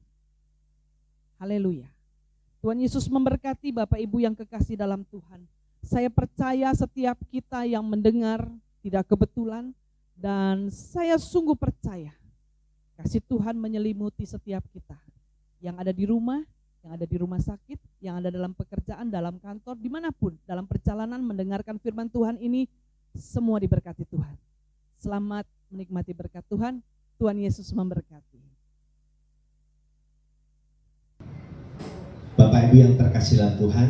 Haleluya. Tuhan Yesus memberkati Bapak Ibu yang kekasih dalam Tuhan. Saya percaya setiap kita yang mendengar tidak kebetulan, dan saya sungguh percaya kasih Tuhan menyelimuti setiap kita. Yang ada di rumah, yang ada di rumah sakit, yang ada dalam pekerjaan, dalam kantor, dimanapun, dalam perjalanan mendengarkan firman Tuhan ini, semua diberkati Tuhan. Selamat menikmati berkat Tuhan. Tuhan Yesus memberkati. Bapak Ibu yang terkasih dalam Tuhan,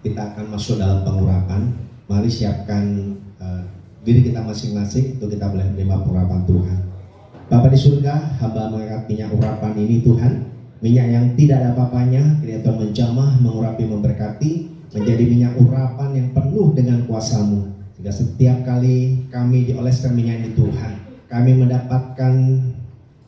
kita akan masuk dalam pengurapan. Mari siapkan diri kita masing-masing untuk kita boleh menerima pengurapan Tuhan. Bapa di surga, hamba mengangkat minyak urapan ini Tuhan, minyak yang tidak ada apa-apanya, kiranya Tuhan menjamah, mengurapi, memberkati, menjadi minyak urapan yang penuh dengan kuasa-Mu. Sehingga setiap kali kami dioleskan minyak ini Tuhan, kami mendapatkan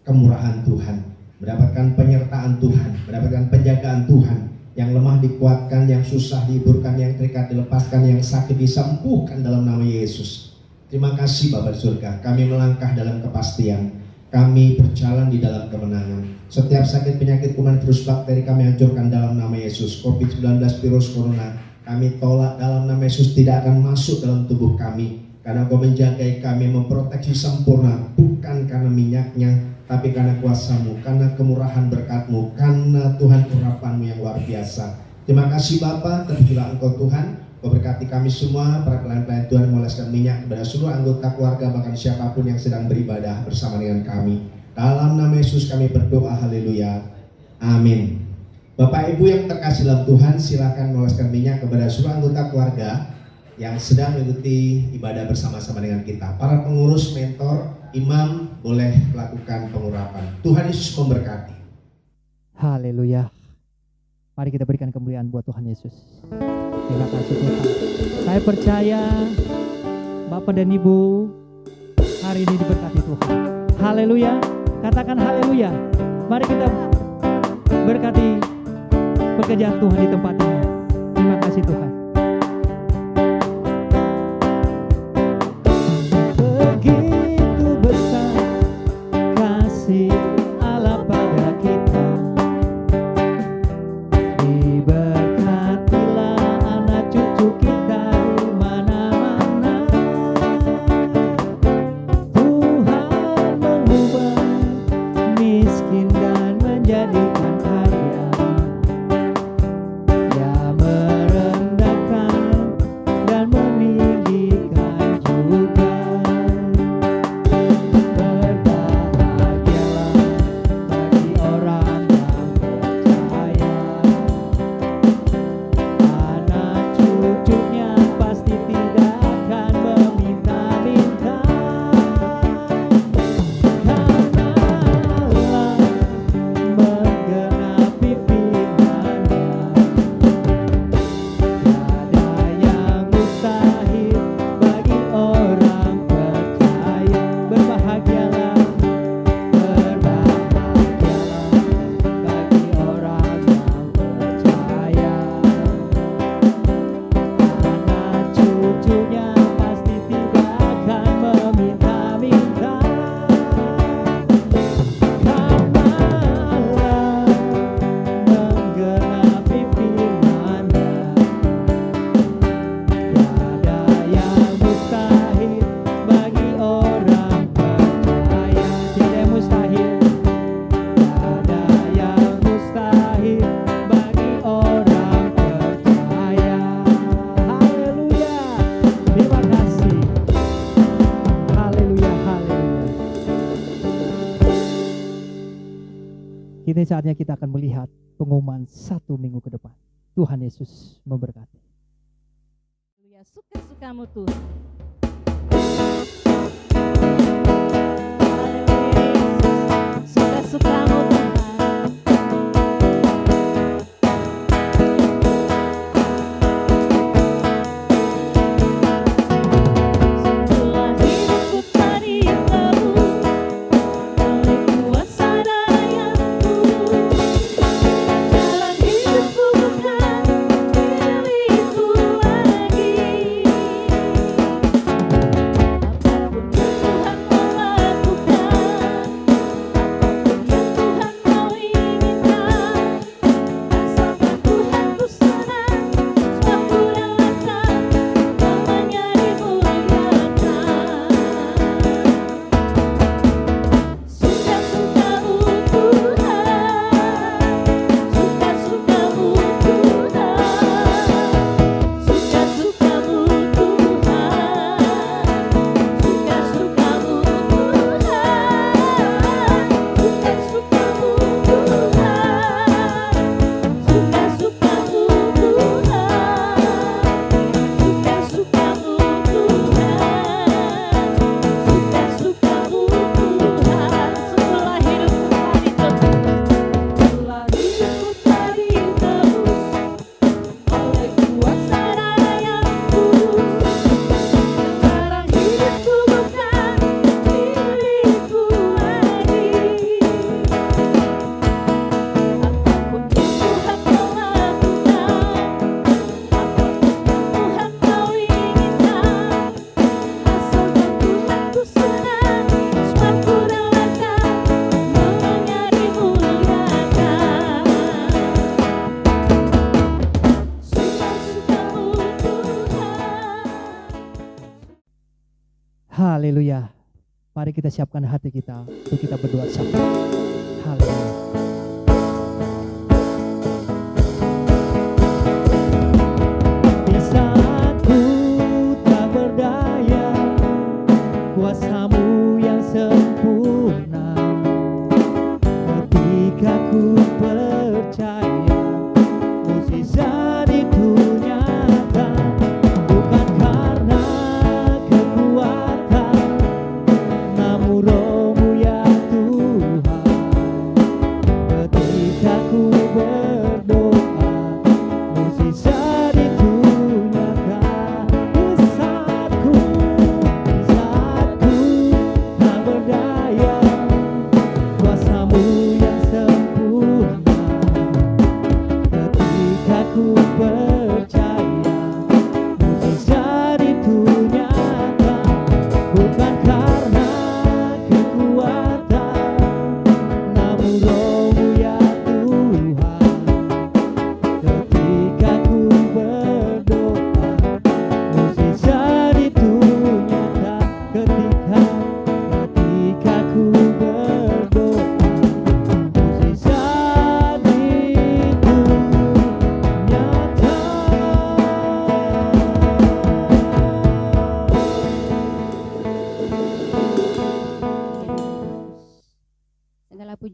kemurahan Tuhan, mendapatkan penyertaan Tuhan, mendapatkan penjagaan Tuhan. Yang lemah dikuatkan, yang susah dihiburkan, yang terikat dilepaskan, yang sakit disembuhkan dalam nama Yesus. Terima kasih Bapa di surga, kami melangkah dalam kepastian, kami berjalan di dalam kemenangan. Setiap sakit, penyakit, kuman, virus, bakteri kami hancurkan dalam nama Yesus. COVID-19, virus corona, kami tolak dalam nama Yesus, tidak akan masuk dalam tubuh kami. Karena Kau menjagai kami, memproteksi sempurna, bukan karena minyaknya, tapi karena kuasa-Mu, karena kemurahan berkat-Mu, karena Tuhan urapan-Mu yang luar biasa. Terima kasih Bapa, terpujilah Engkau Tuhan. Kau berkati kami semua, para pelayan-pelayan Tuhan, mengoleskan minyak kepada seluruh anggota keluarga, bahkan siapapun yang sedang beribadah bersama dengan kami. Dalam nama Yesus kami berdoa, haleluya, amin. Bapak Ibu yang terkasih dalam Tuhan, silakan mengoleskan minyak kepada seluruh anggota keluarga yang sedang mengikuti ibadah bersama-sama dengan kita. Para pengurus, mentor, imam boleh melakukan pengurapan. Tuhan Yesus memberkati. Haleluya. Mari kita berikan kemuliaan buat Tuhan Yesus. Terima kasih Tuhan. Saya percaya Bapak dan Ibu hari ini diberkati Tuhan. Haleluya. Katakan haleluya. Mari kita berkati pekerjaan Tuhan di tempat ini. Terima kasih Tuhan. Begitu besar kasih Allah pada kita. Diberkatilah anak cucu kita di mana-mana. Tuhan mengubah miskin dan menjadikan kaya. Dia merendahkan dan meninggikan juga. Berbahagialah bagi orang yang percaya. Anak cucunya pasti tidak akan meminta-minta. Karena Allah menggenapi firman-Nya. Tiada yang mustahil bagi orang percaya. Berbahagialah bagi orang yang percaya. Anak cucunya pasti tidak akan meminta-minta. Karena Allah menggenapi firman-Nya. Tiada yang mustahil bagi orang percaya. Tiada yang mustahil. Tiada yang mustahil bagi orang percaya. Haleluya. Terima kasih. Haleluya, haleluya. Kini saatnya kita akan melihat pengumuman 1 minggu ke depan. Tuhan Yesus memberkati. Haleluya, suka-sukamu Tuhan. Haleluya, suka-sukamu Tuhan. Setelah hidupku tadi terus oleh kuasa dayangmu, jalan hidupku bukan milikku lagi. Apapun yang Tuhan mau lakukan, apapun yang Tuhan mau inginkan, asalkan Tuhan ku senang, sebab ku relakan namanya dimuliakan. Suka-sukamu Tuhan, suka-sukamu Tuhan, suka-sukamu Haleluya. Mari kita siapkan hati kita untuk kita berdoa sama. Haleluya. Di saat ku tak berdaya, kuasa-Mu yang sempurna. Ketika ku percaya, mukjizat itu nyata. Bukan karena kekuatan, namun Roh-Mu ya Tuhan.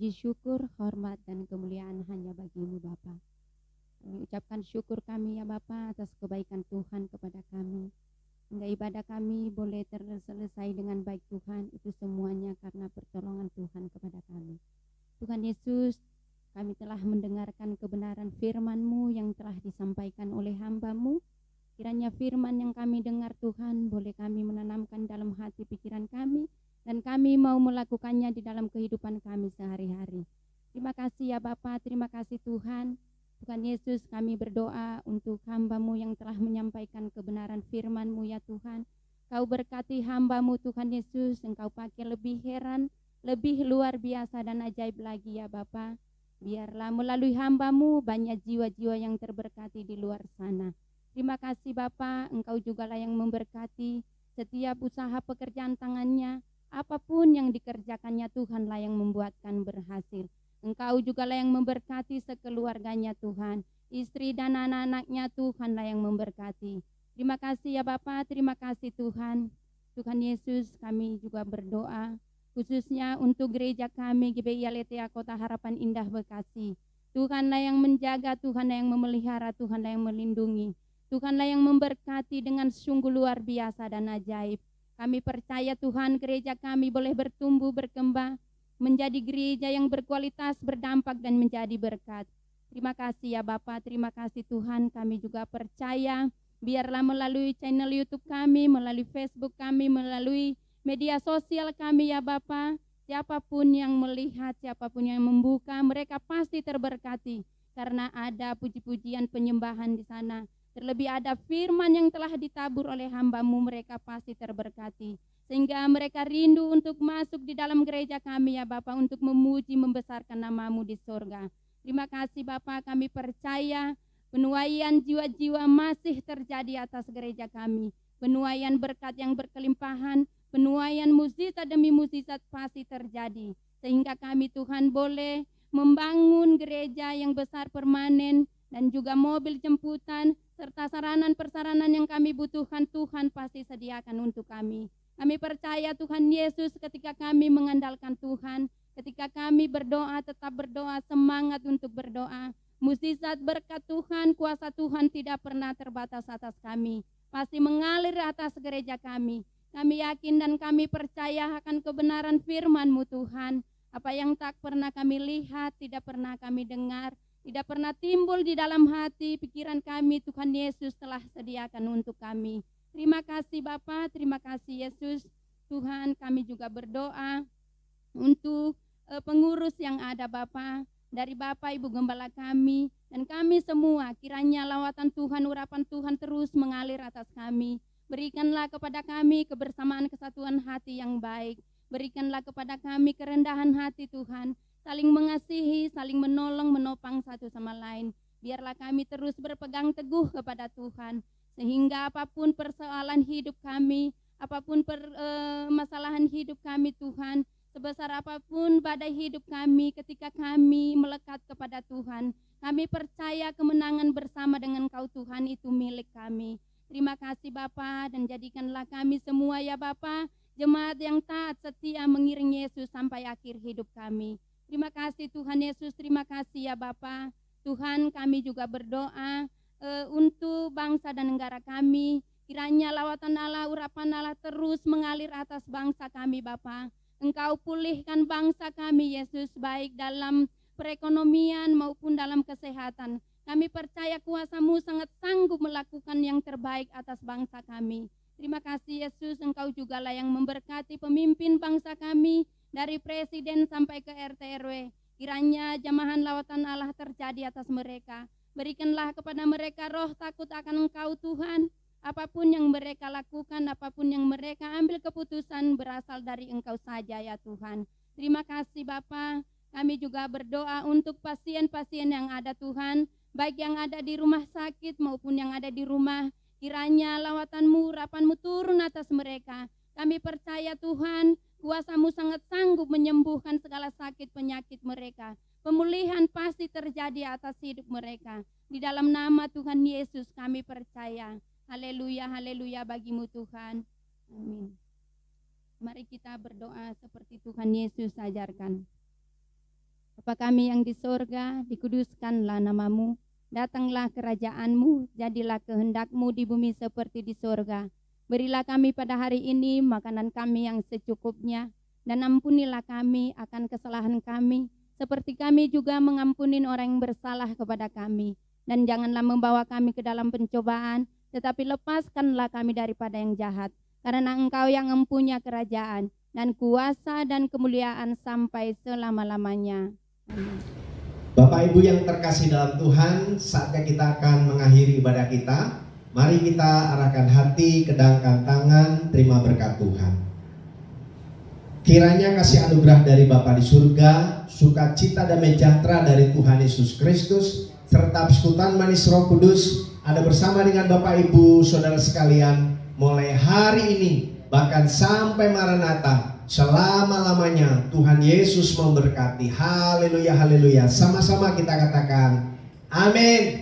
puji syukur, hormat dan kemuliaan hanya bagi-Mu Bapa. Kami ucapkan syukur kami ya Bapa atas kebaikan Tuhan kepada kami. Hingga ibadah kami boleh terselesai dengan baik Tuhan, itu semuanya karena pertolongan Tuhan kepada kami. Tuhan Yesus, kami telah mendengarkan kebenaran firman-Mu yang telah disampaikan oleh hamba-Mu. Kiranya firman yang kami dengar Tuhan boleh kami menanamkan dalam hati pikiran kami, dan kami mau melakukannya di dalam kehidupan kami sehari-hari. Terima kasih ya Bapa, terima kasih Tuhan. Tuhan Yesus, kami berdoa untuk hamba-Mu yang telah menyampaikan kebenaran firman-Mu ya Tuhan. Kau berkati hamba-Mu Tuhan Yesus, Engkau pakai lebih heran, lebih luar biasa dan ajaib lagi ya Bapa. Biarlah melalui hamba-Mu banyak jiwa-jiwa yang terberkati di luar sana. Terima kasih Bapa, Engkau jugalah yang memberkati setiap usaha pekerjaan tangannya. Apapun yang dikerjakannya Tuhanlah yang membuatkan berhasil. Engkau jugalah yang memberkati sekeluarganya Tuhan. Istri dan anak-anaknya Tuhanlah yang memberkati. Terima kasih ya Bapa, terima kasih Tuhan. Tuhan Yesus, kami juga berdoa khususnya untuk gereja kami GBI Aletheia Kota Harapan Indah Bekasi. Tuhanlah yang menjaga, Tuhanlah yang memelihara, Tuhanlah yang melindungi. Tuhanlah yang memberkati dengan sungguh luar biasa dan ajaib. Kami percaya Tuhan gereja kami boleh bertumbuh, berkembang, menjadi gereja yang berkualitas, berdampak dan menjadi berkat. Terima kasih ya Bapa, terima kasih Tuhan. Kami juga percaya biarlah melalui channel YouTube kami, melalui Facebook kami, melalui media sosial kami ya Bapa, siapapun yang melihat, siapapun yang membuka, mereka pasti terberkati karena ada puji-pujian penyembahan di sana. Terlebih ada firman yang telah ditabur oleh hamba-Mu, mereka pasti terberkati. Sehingga mereka rindu untuk masuk di dalam gereja kami ya Bapa, untuk memuji, membesarkan nama-Mu di sorga. Terima kasih Bapa, kami percaya penuaian jiwa-jiwa masih terjadi atas gereja kami. Penuaian berkat yang berkelimpahan, penuaian mukjizat demi mukjizat pasti terjadi. Sehingga kami Tuhan boleh membangun gereja yang besar permanen, dan juga mobil jemputan, serta saranan-persaranan yang kami butuhkan Tuhan pasti sediakan untuk kami. Kami percaya Tuhan Yesus ketika kami mengandalkan Tuhan, ketika kami berdoa, tetap berdoa, semangat untuk berdoa. Mukjizat berkat Tuhan, kuasa Tuhan tidak pernah terbatas atas kami. Pasti mengalir atas gereja kami. Kami yakin dan kami percaya akan kebenaran firman-Mu Tuhan. Apa yang tak pernah kami lihat, tidak pernah kami dengar, tidak pernah timbul di dalam hati pikiran kami, Tuhan Yesus telah sediakan untuk kami. Terima kasih Bapa, terima kasih Yesus. Tuhan, kami juga berdoa untuk pengurus yang ada Bapa, dari Bapak Ibu Gembala kami, dan kami semua, kiranya lawatan Tuhan, urapan Tuhan terus mengalir atas kami. Berikanlah kepada kami kebersamaan kesatuan hati yang baik. Berikanlah kepada kami kerendahan hati Tuhan, saling mengasihi, saling menolong, menopang satu sama lain. Biarlah kami terus berpegang teguh kepada Tuhan, sehingga apapun persoalan hidup kami, apapun permasalahan hidup kami Tuhan, sebesar apapun badai hidup kami, ketika kami melekat kepada Tuhan, kami percaya kemenangan bersama dengan Kau Tuhan itu milik kami. Terima kasih Bapa, dan jadikanlah kami semua ya Bapa, jemaat yang taat setia mengiring Yesus sampai akhir hidup kami. Terima kasih Tuhan Yesus, terima kasih ya Bapa. Tuhan, kami juga berdoa untuk bangsa dan negara kami. Kiranya lawatan Allah, urapan Allah terus mengalir atas bangsa kami Bapa. Engkau pulihkan bangsa kami Yesus, baik dalam perekonomian maupun dalam kesehatan. Kami percaya kuasa-Mu sangat sanggup melakukan yang terbaik atas bangsa kami. Terima kasih Yesus, Engkau jugalah yang memberkati pemimpin bangsa kami, dari presiden sampai ke RT RW. Kiranya jamahan lawatan Allah terjadi atas mereka. Berikanlah kepada mereka roh takut akan Engkau Tuhan. Apapun yang mereka lakukan, apapun yang mereka ambil keputusan berasal dari Engkau saja ya Tuhan. Terima kasih Bapa. Kami juga berdoa untuk pasien-pasien yang ada Tuhan, baik yang ada di rumah sakit maupun yang ada di rumah. Kiranya lawatan-Mu, urapan-Mu turun atas mereka. Kami percaya Tuhan, kuasa-Mu sangat sanggup menyembuhkan segala sakit penyakit mereka. Pemulihan pasti terjadi atas hidup mereka. Di dalam nama Tuhan Yesus kami percaya. Haleluya, haleluya bagi-Mu Tuhan. Amin. Mari kita berdoa seperti Tuhan Yesus ajarkan. Bapa kami yang di sorga, dikuduskanlah namamu, datanglah kerajaanmu, jadilah kehendakmu di bumi seperti di sorga. Berilah kami pada hari ini makanan kami yang secukupnya, dan ampunilah kami akan kesalahan kami, seperti kami juga mengampuni orang yang bersalah kepada kami. Dan janganlah membawa kami ke dalam pencobaan, tetapi lepaskanlah kami daripada yang jahat. Karena Engkau yang mempunyai kerajaan, dan kuasa dan kemuliaan sampai selama-lamanya. Amin. Bapak Ibu yang terkasih dalam Tuhan, saatnya kita akan mengakhiri ibadah kita. Mari kita arahkan hati, kedangkan tangan, terima berkat Tuhan. Kiranya kasih anugerah dari Bapa di surga, sukacita dan sejahtera dari Tuhan Yesus Kristus, serta persekutuan manis Roh Kudus ada bersama dengan Bapak Ibu Saudara sekalian mulai hari ini bahkan sampai Maranatha. Selama-lamanya Tuhan Yesus memberkati. Haleluya, haleluya. Sama-sama kita katakan amin.